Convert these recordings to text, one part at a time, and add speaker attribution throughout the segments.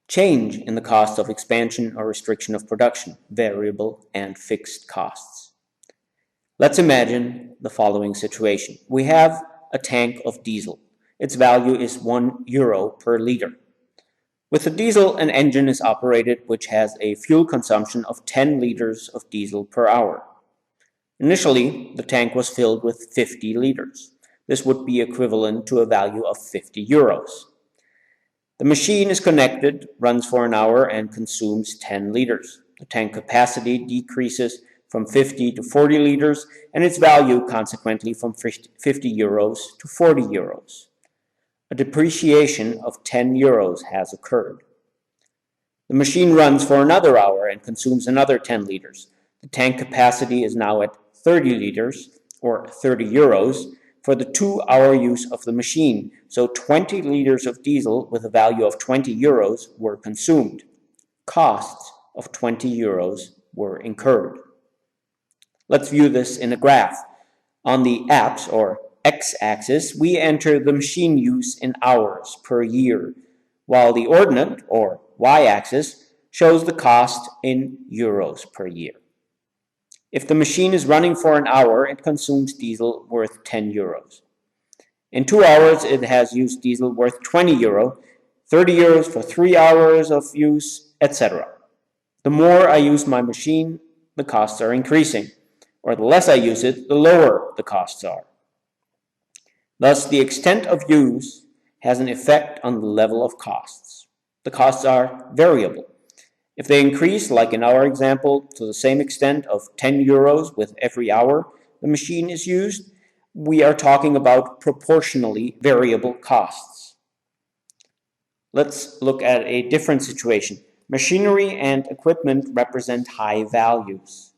Speaker 1: Change in the cost of expansion or restriction of production, variable and fixed costs. Let's imagine the following situation. We have a tank of diesel. Its value is €1 per liter. With the diesel, an engine is operated which has a fuel consumption of 10 liters of diesel per hour. Initially, the tank was filled with 50 liters. This would be equivalent to a value of €50. The machine is connected, runs for an hour, and consumes 10 liters. The tank capacity decreases from 50 to 40 liters, and its value consequently from €50 to €40. A depreciation of €10 has occurred. The machine runs for another hour and consumes another 10 liters. The tank capacity is now at 30 liters, or €30, for the 2-hour use of the machine, so 20 liters of diesel with a value of €20 were consumed. Costs of €20 were incurred. Let's view this in a graph. On the apps, or x-axis, we enter the machine use in hours per year, while the ordinate, or y-axis, shows the cost in euros per year. If the machine is running for an hour, it consumes diesel worth €10. In 2 hours, it has used diesel worth €20, €30 for 3 hours of use, etc. The more I use my machine, the costs are increasing, or the less I use it, the lower the costs are. Thus, the extent of use has an effect on the level of costs. The costs are variable. If they increase, like in our example, to the same extent of €10 with every hour the machine is used, we are talking about proportionally variable costs. Let's look at a different situation. Machinery and equipment represent high values.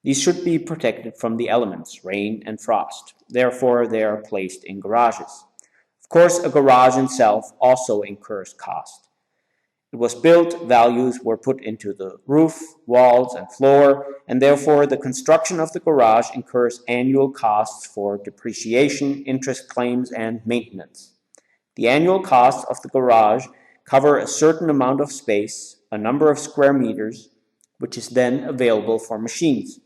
Speaker 1: These should be protected from the elements, rain and frost. Therefore, they are placed in garages. Of course, a garage itself also incurs cost. It was built, values were put into the roof, walls, and floor, and therefore the construction of the garage incurs annual costs for depreciation, interest claims, and maintenance. The annual costs of the garage cover a certain amount of space, a number of square meters, which is then available for machines.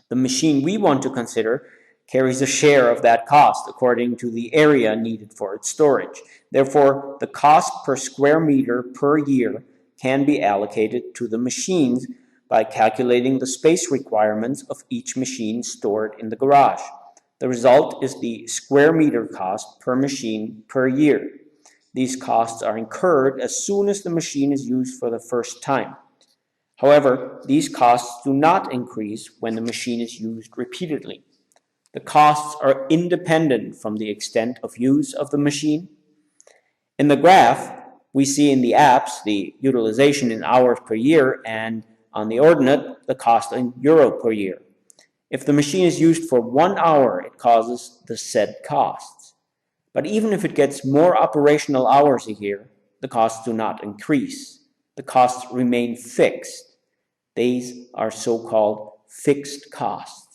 Speaker 1: The machine we want to consider carries a share of that cost according to the area needed for its storage. Therefore, the cost per square meter per year can be allocated to the machines by calculating the space requirements of each machine stored in the garage. The result is the square meter cost per machine per year. These costs are incurred as soon as the machine is used for the first time. However, these costs do not increase when the machine is used repeatedly. The costs are independent from the extent of use of the machine. In the graph, we see in the apps the utilization in hours per year, and on the ordinate, the cost in euro per year. If the machine is used for 1 hour, it causes the said costs. But even if it gets more operational hours a year, the costs do not increase. The costs remain fixed. These are so-called fixed costs.